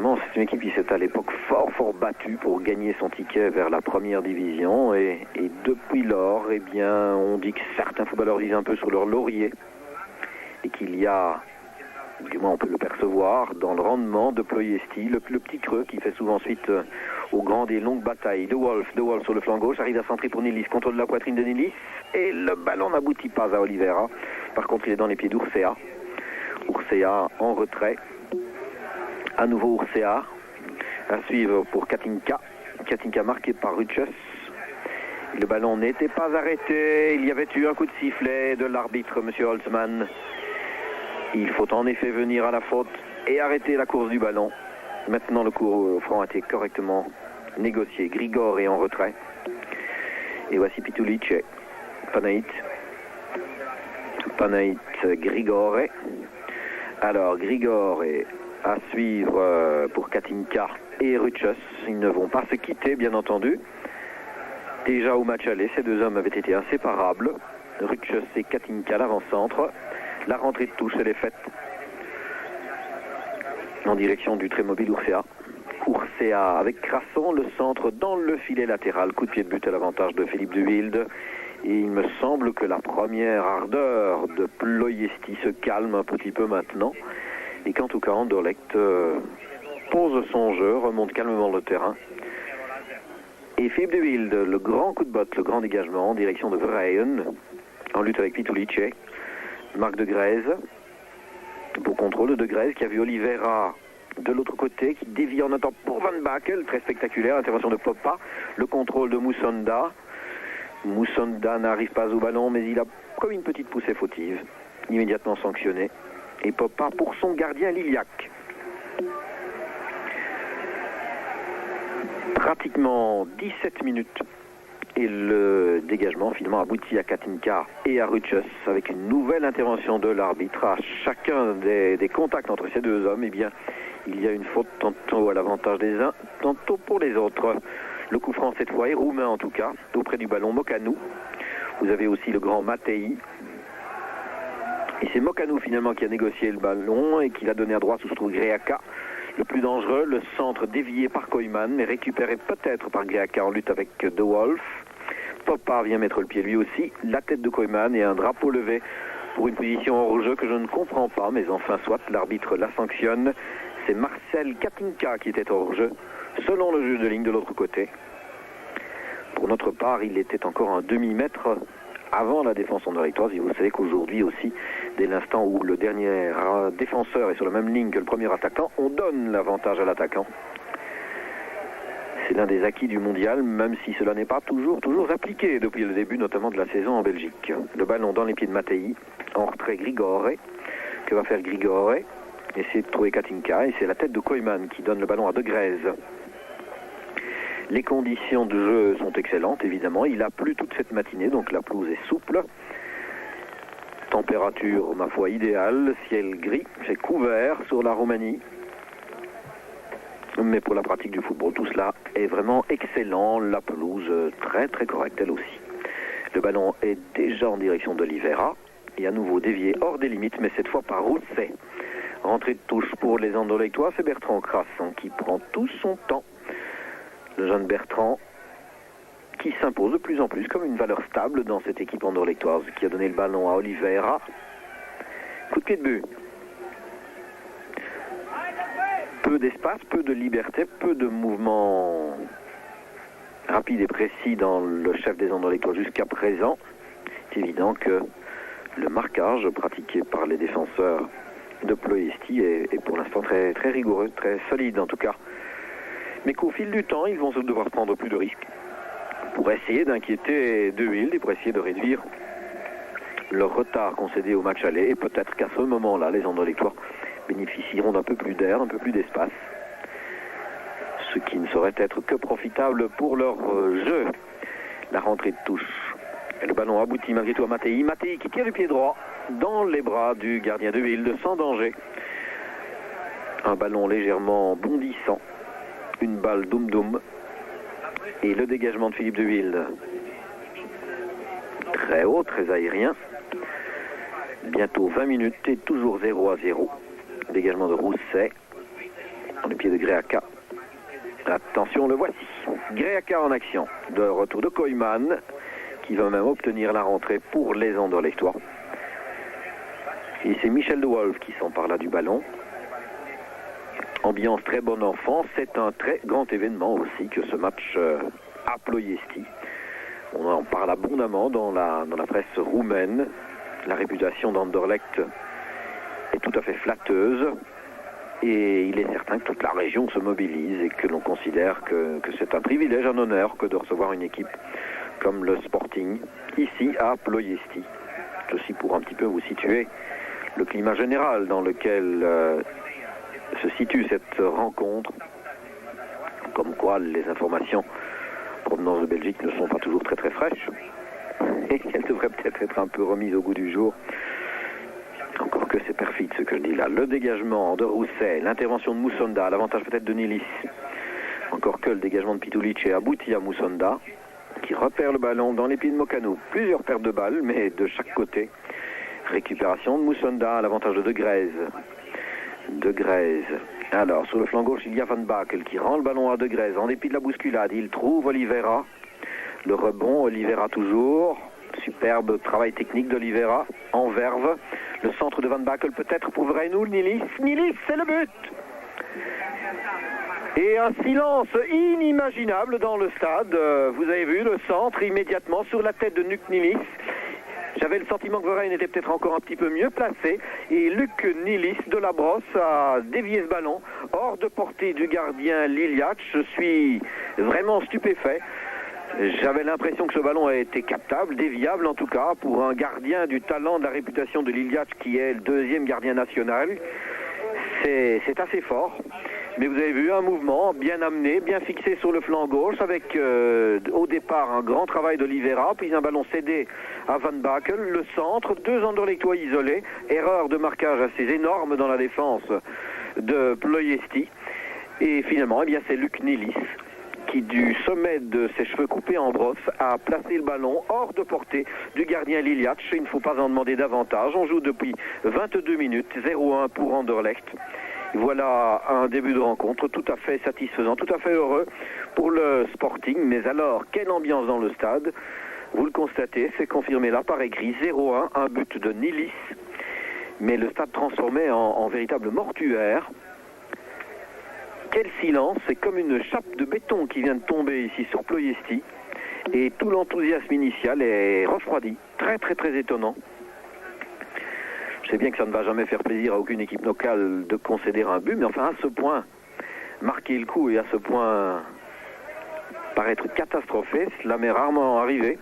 évidemment, c'est une équipe qui s'est à l'époque fort battue pour gagner son ticket vers la première division. Et depuis lors, eh bien, on dit que certains footballeurs disent un peu sur leur laurier. Et qu'il y a, du moins on peut le percevoir, dans le rendement de Ploiesti, le petit creux qui fait souvent suite aux grandes et longues batailles. De Wolf sur le flanc gauche, arrive à centrer pour Nilis, contrôle de la poitrine de Nilis. Et le ballon n'aboutit pas à Oliveira. Par contre, il est dans les pieds d'Urcea. Urcea en retrait. À nouveau Urcea, à suivre pour Katinka. Katinka marqué par Ruchus. Le ballon n'était pas arrêté. Il y avait eu un coup de sifflet de l'arbitre, M. Holzmann. Il faut en effet venir à la faute et arrêter la course du ballon. Maintenant, le coup au franc a été correctement négocié. Grigor est en retrait. Et voici Pitulic, Panaït, Grigor. Alors, Grigor est à suivre pour Katinka et Ruchus. Ils ne vont pas se quitter, bien entendu. Déjà au match aller, ces deux hommes avaient été inséparables. Ruchus et Katinka, l'avant-centre. La rentrée de touche, elle est faite en direction du très mobile Urcea. Urcea avec Crasson, le centre dans le filet latéral. Coup de pied de but à l'avantage de Philippe de Wilde. Et il me semble que la première ardeur de Ploiesti se calme un petit peu maintenant. Et qu'en tout cas, Anderlecht pose son jeu, remonte calmement le terrain. Et Philippe de Wilde, le grand coup de botte, le grand dégagement en direction de Verheyen, en lutte avec Pitulic. Marc de Grèze, beau contrôle de Grèze qui a vu Oliveira de l'autre côté, qui dévie en un temps pour Van Bakel, très spectaculaire, intervention de Poppa, le contrôle de Moussonda. Moussonda n'arrive pas au ballon, mais il a comme une petite poussée fautive, immédiatement sanctionné. Et Poppa pour son gardien Liliac. Pratiquement 17 minutes. Et le dégagement finalement aboutit à Katinka et à Ruchus avec une nouvelle intervention de l'arbitre. À chacun des contacts entre ces deux hommes, eh bien, il y a une faute tantôt à l'avantage des uns, tantôt pour les autres. Le coup franc cette fois est roumain en tout cas, auprès du ballon Mokanou. Vous avez aussi le grand Mattei. Et c'est Mokanou finalement qui a négocié le ballon et qui l'a donné à droite où se trouve Greaka. Le plus dangereux, le centre dévié par Koyman, mais récupéré peut-être par Greaka en lutte avec De Wolf. Poppa vient mettre le pied lui aussi, la tête de Koyman et un drapeau levé pour une position hors jeu que je ne comprends pas, mais enfin soit, l'arbitre la sanctionne. C'est Marcel Katinka qui était hors jeu, selon le juge de ligne de l'autre côté. Pour notre part, il était encore un demi-mètre avant la défense anderlechtoise. Et vous savez qu'aujourd'hui aussi, dès l'instant où le dernier défenseur est sur la même ligne que le premier attaquant, on donne l'avantage à l'attaquant. C'est l'un des acquis du mondial, même si cela n'est pas toujours appliqué depuis le début, notamment de la saison en Belgique. Le ballon dans les pieds de Mattei, en retrait Grigor. Que va faire Grigor? Essayer de trouver Katinka, et c'est la tête de Koyman qui donne le ballon à De Grèze. Les conditions de jeu sont excellentes, évidemment. Il a plu toute cette matinée, donc la pelouse est souple. Température, ma foi, idéale. Ciel gris, c'est couvert sur la Roumanie. Mais pour la pratique du football, tout cela est vraiment excellent. La pelouse, très correcte, elle aussi. Le ballon est déjà en direction d'Oliveira. Et à nouveau dévié hors des limites, mais cette fois par Rousset. Rentrée de touche pour les Anderlechtois, c'est Bertrand Crasson qui prend tout son temps. Le jeune Bertrand qui s'impose de plus en plus comme une valeur stable dans cette équipe anderlechtoise, qui a donné le ballon à Oliveira. Coup de pied de but. Peu d'espace, peu de liberté, peu de mouvements rapides et précis dans le chef des Anderlechtois jusqu'à présent. C'est évident que le marquage pratiqué par les défenseurs de Ploiesti est pour l'instant très rigoureux, très solide en tout cas. Mais qu'au fil du temps, ils vont devoir prendre plus de risques pour essayer d'inquiéter De Wilde et pour essayer de réduire leur retard concédé au match aller. Et peut-être qu'à ce moment-là, les Anderlechtois bénéficieront d'un peu plus d'air, un peu plus d'espace. Ce qui ne saurait être que profitable pour leur jeu. La rentrée de touche. Et le ballon aboutit malgré tout à Mattei. Mattei qui tire du pied droit dans les bras du gardien De Wilde sans danger. Un ballon légèrement bondissant. Une balle doum-doum. Et le dégagement de Philippe de Wilde. Très haut, très aérien. Bientôt 20 minutes et toujours 0-0. Dégagement de Rousset. dans les pieds de Greaka. Attention, le voici. Greaka en action. De retour de Koyman, qui va même obtenir la rentrée pour les Anderlechtois. Et c'est Michel de Wolf qui s'empare là du ballon. Ambiance très bon enfant. C'est un très grand événement aussi que ce match à Ploiesti. On en parle abondamment dans la presse roumaine. La réputation d'Anderlecht est tout à fait flatteuse. Et il est certain que toute la région se mobilise et que l'on considère que c'est un privilège, un honneur que de recevoir une équipe comme le Sporting ici à Ploiesti. Ceci pour un petit peu vous situer le climat général dans lequel se situe cette rencontre. Comme quoi les informations provenant de Belgique ne sont pas toujours très très fraîches et qu'elles devraient peut-être être un peu remises au goût du jour. Encore que c'est perfide ce que je dis là. Le dégagement de Rousset, l'intervention de Moussonda, l'avantage peut-être de Nilis. Encore que le dégagement de Pitulic aboutit à Moussonda, qui repère le ballon dans les pieds de Mokano. Plusieurs pertes de balles, mais de chaque côté. Récupération de Moussonda à l'avantage de De Grèze. Alors, sur le flanc gauche, il y a Van Bakel qui rend le ballon à De Grèze. En dépit de la bousculade, il trouve Oliveira. Le rebond, Oliveira toujours. Superbe travail technique d'Oliveira en verve. Le centre de Van Bakel peut-être pour Vreinoul. Nilis, c'est le but. Et un silence inimaginable dans le stade. Vous avez vu le centre immédiatement sur la tête de Luc Nilis. J'avais le sentiment que Vrein était peut-être encore un petit peu mieux placé. Et Luc Nilis de la Brosse a dévié ce ballon hors de portée du gardien Liliac. Je suis vraiment stupéfait. J'avais l'impression que ce ballon a été captable, déviable en tout cas, pour un gardien du talent, de la réputation de Liliac, qui est le deuxième gardien national. C'est assez fort. Mais vous avez vu un mouvement bien amené, bien fixé sur le flanc gauche, avec au départ un grand travail d'Oliveira, puis un ballon cédé à Van Bakel, le centre, deux Anderlechtois isolés, erreur de marquage assez énorme dans la défense de Ploiesti. Et finalement, eh bien, c'est Luc Nilis qui, du sommet de ses cheveux coupés en brosse, a placé le ballon hors de portée du gardien Liliac. Il ne faut pas en demander davantage. On joue depuis 22 minutes, 0-1 pour Anderlecht. Voilà un début de rencontre tout à fait satisfaisant, tout à fait heureux pour le Sporting. Mais alors, quelle ambiance dans le stade? Vous le constatez, c'est confirmé là par écrit, 0-1, un but de Nilis. Mais le stade transformé en véritable mortuaire. Quel silence, c'est comme une chape de béton qui vient de tomber ici sur Ploiesti. Et tout l'enthousiasme initial est refroidi. Très très très étonnant. Je sais bien que ça ne va jamais faire plaisir à aucune équipe locale de concéder un but, mais enfin à ce point, marquer le coup et à ce point paraître catastrophé, cela m'est rarement arrivé.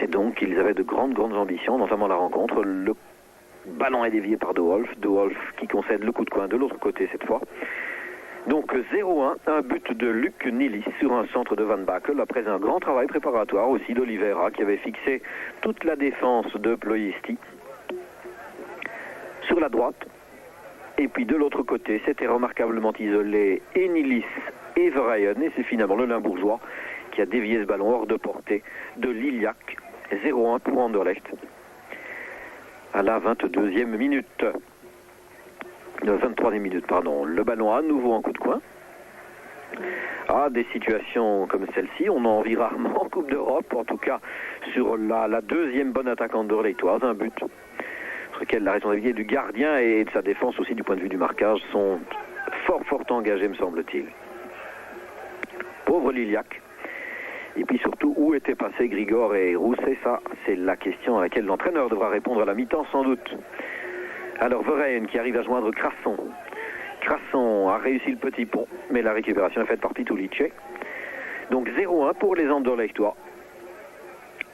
C'est donc qu'ils avaient de grandes ambitions, notamment la rencontre. Le ballon est dévié par De Wolf qui concède le coup de coin de l'autre côté cette fois. Donc 0-1, un but de Luc Nilis sur un centre de Van Bakel, après un grand travail préparatoire aussi d'Oliveira qui avait fixé toute la défense de Ploiesti sur la droite. Et puis de l'autre côté, c'était remarquablement isolé et Nilis et Verheyen, et c'est finalement le Limbourgeois qui a dévié ce ballon hors de portée de Liliac. 0-1 pour Anderlecht à la 22e minute. 23e minute, pardon. Le ballon à nouveau en coup de coin. Ah, des situations comme celle-ci, on en vit rarement en Coupe d'Europe, en tout cas sur la deuxième bonne attaque anderlechtoise, un but sur lequel la responsabilité du gardien et de sa défense aussi du point de vue du marquage sont fort engagés, me semble-t-il. Pauvre Liliac. Et puis surtout, où étaient passés Grigor et Rousset? Ça, c'est la question à laquelle l'entraîneur devra répondre à la mi-temps sans doute. Alors Verheyen qui arrive à joindre Crasson. Crasson a réussi le petit pont, mais la récupération est faite par Pitulic. Donc 0-1 pour les Anderlechtois.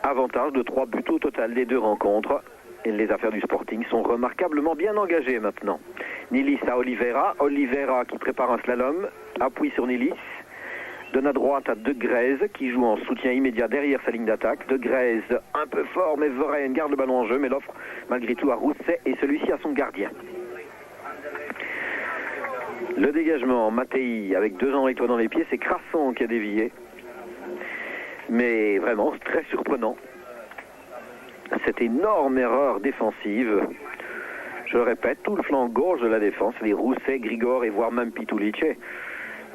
Avantage de 3 buts au total des deux rencontres. Et les affaires du Sporting sont remarquablement bien engagées maintenant. Nilis à Oliveira. Oliveira qui prépare un slalom. Appuie sur Nilis. Donne à droite à De Grèze qui joue en soutien immédiat derrière sa ligne d'attaque. De Grèze un peu fort, mais Verheyen garde le ballon en jeu, mais l'offre malgré tout à Rousset et celui-ci à son gardien. Le dégagement, Mattei avec 2 Anderlechtois dans les pieds, c'est Crasson qui a dévié. Mais vraiment très surprenant. Cette énorme erreur défensive. Je le répète, tout le flanc gauche de la défense, les Rousset, Grigor et voire même Pitulice,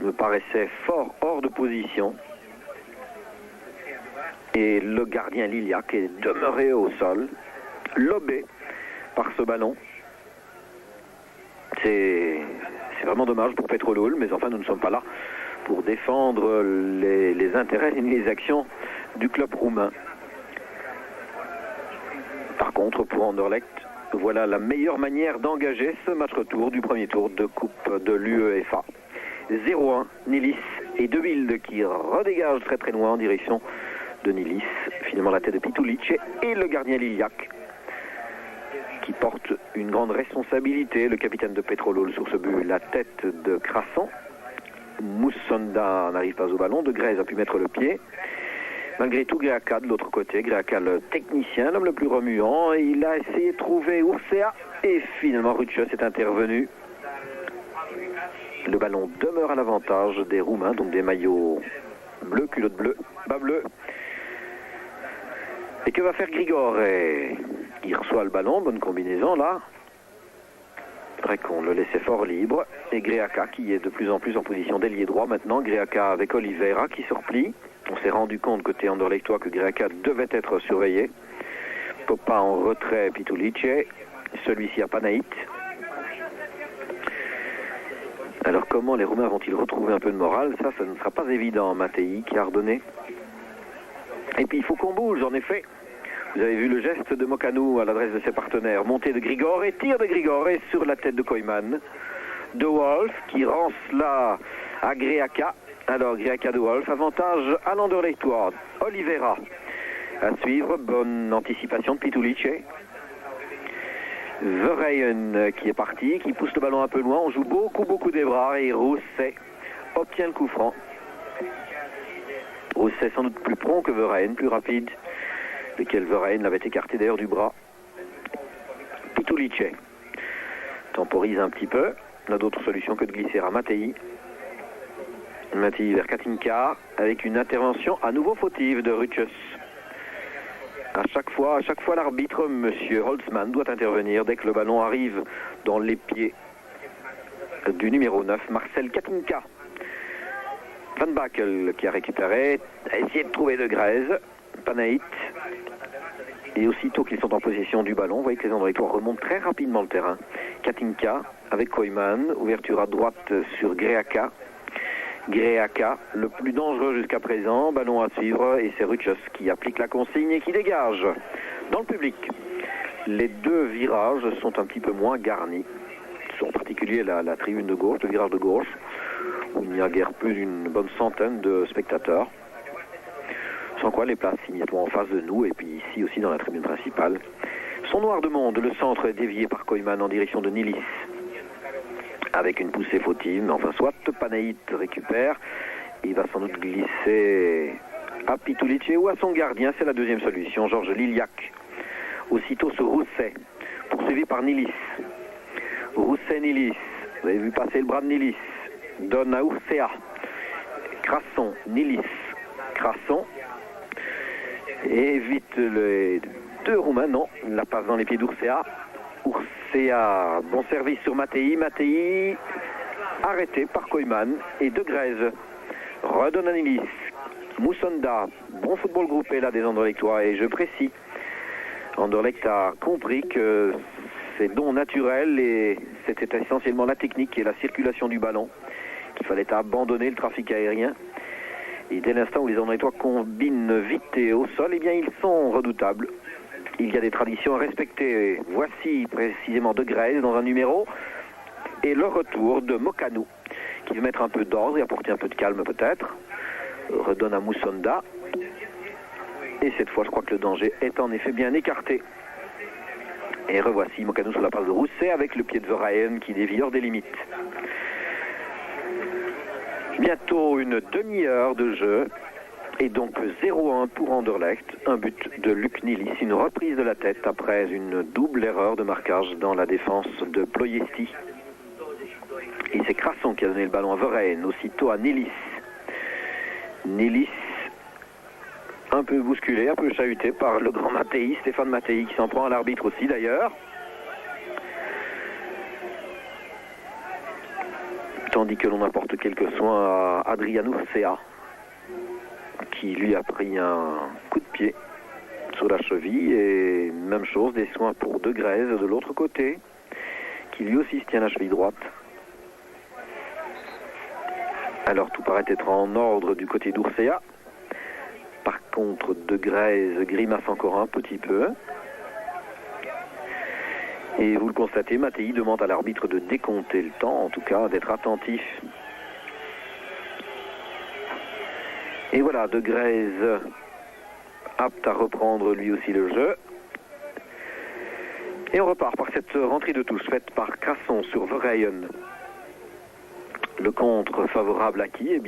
me paraissait fort hors de position. Et le gardien Liliac est demeuré au sol, lobé par ce ballon. C'est vraiment dommage pour Petrolul, mais enfin nous ne sommes pas là pour défendre les intérêts et les actions du club roumain. Par contre, pour Anderlecht, voilà la meilleure manière d'engager ce match retour du premier tour de Coupe de l'UEFA. 0-1, Nilis et De Wilde qui redégagent très très loin en direction de Nilis. Finalement la tête de Pitulice et le gardien Liliac qui porte une grande responsabilité, le capitaine de Petrolul sur ce but. La tête de Crasson. Moussonda n'arrive pas au ballon, De Grèze a pu mettre le pied. Malgré tout, Greaka de l'autre côté, Greaka le technicien, l'homme le plus remuant, il a essayé de trouver Ursea et finalement Rutschus est intervenu. Le ballon demeure à l'avantage des Roumains, donc des maillots bleus, culottes bleues, bas bleus. Et que va faire Grigor? Il reçoit le ballon, bonne combinaison là. On le laissait fort libre. Et Greaka qui est de plus en plus en position d'ailier droit maintenant. Greaka avec Oliveira qui se replie. On s'est rendu compte côté Anderlechtois que Greaka devait être surveillé. Popa en retrait, Pitulice. Celui-ci à Panaït. Alors comment les Roumains vont-ils retrouver un peu de morale? Ça ne sera pas évident. Mattei qui a redonné. Et puis il faut qu'on bouge en effet. Vous avez vu le geste de Mokanu à l'adresse de ses partenaires. Montée de Grigor et tir de Grigor et sur la tête de Koyman. De Wolf qui rance là à Greaka. Alors Greaka de Wolf, avantage à l'Anderlechtois. Oliveira à suivre, bonne anticipation de Pitulice. Verheyen qui est parti, qui pousse le ballon un peu loin. On joue beaucoup des bras et Rousset obtient le coup franc. Rousset sans doute plus prompt que Verheyen, plus rapide. Lequel Verheyen l'avait écarté d'ailleurs du bras. Pitulice temporise un petit peu. N'a d'autre solution que de glisser à Mattei. Mattei vers Katinka avec une intervention à nouveau fautive de Rutschus. À chaque fois l'arbitre, monsieur Holzmann, doit intervenir dès que le ballon arrive dans les pieds du numéro 9, Marcel Katinka. Van Bakel qui a récupéré, a essayé de trouver De Grèze, Panaït. Et aussitôt qu'ils sont en possession du ballon, vous voyez que les Anderlechtois remontent très rapidement le terrain. Katinka avec Koyman, ouverture à droite sur Greaka. Greaka, le plus dangereux jusqu'à présent, ballon à suivre et c'est Rutschus qui applique la consigne et qui dégage dans le public. Les deux virages sont un petit peu moins garnis, en particulier la tribune de gauche, le virage de gauche, où il n'y a guère plus d'une bonne centaine de spectateurs. Sans quoi les places immédiatement en face de nous et puis ici aussi dans la tribune principale sont noires de monde. Le centre est dévié par Koyman en direction de Nilis avec une poussée fautive, mais enfin soit Panaït récupère, il va sans doute glisser à Pitulice ou à son gardien, c'est la deuxième solution, Georges Liliac. Aussitôt ce Rousset, poursuivi par Nilis. Rousset-Nilis, vous avez vu passer le bras de Nilis, donne à Ursea. Crasson, Nilis, Crasson, et évite les deux Roumains, non, la passe dans les pieds d'Ursea. Ursea, bon service sur Mattei. Mattei arrêté par Koyman et De Grèze redonne à Nilis. Moussonda, bon football groupé là des Anderlechtois et je précise, Anderlecht a compris que ses dons naturels et c'était essentiellement la technique et la circulation du ballon qu'il fallait abandonner le trafic aérien. Et dès l'instant où les Anderlechtois combinent vite et au sol, eh bien ils sont redoutables. Il y a des traditions à respecter. Voici précisément De Grèze dans un numéro. Et le retour de Mokanu, qui veut mettre un peu d'ordre et apporter un peu de calme peut-être. Redonne à Moussonda. Et cette fois, je crois que le danger est en effet bien écarté. Et revoici Mokanu sur la passe de Rousset avec le pied de Verheyen qui dévie hors des limites. Bientôt une demi-heure de jeu. Et donc 0-1 pour Anderlecht, un but de Luc Nilis, une reprise de la tête après une double erreur de marquage dans la défense de Ploiesti. Et c'est Crasson qui a donné le ballon à Verheyen, aussitôt à Nilis. Nilis, un peu bousculé, un peu chahuté par le grand Mattei, Stéphane Mattei qui s'en prend à l'arbitre aussi d'ailleurs. Tandis que l'on apporte quelques soins à Adrian Urcea, qui lui a pris un coup de pied sur la cheville. Et même chose, des soins pour De Grèze de l'autre côté, qui lui aussi se tient la cheville droite. Alors tout paraît être en ordre du côté d'Urcea. Par contre, De Grèze grimace encore un petit peu. Et vous le constatez, Mattei demande à l'arbitre de décompter le temps, en tout cas d'être attentif. Et voilà, De Grèze apte à reprendre lui aussi le jeu. Et on repart par cette rentrée de touche faite par Crasson sur Verheyen. Le contre favorable à qui?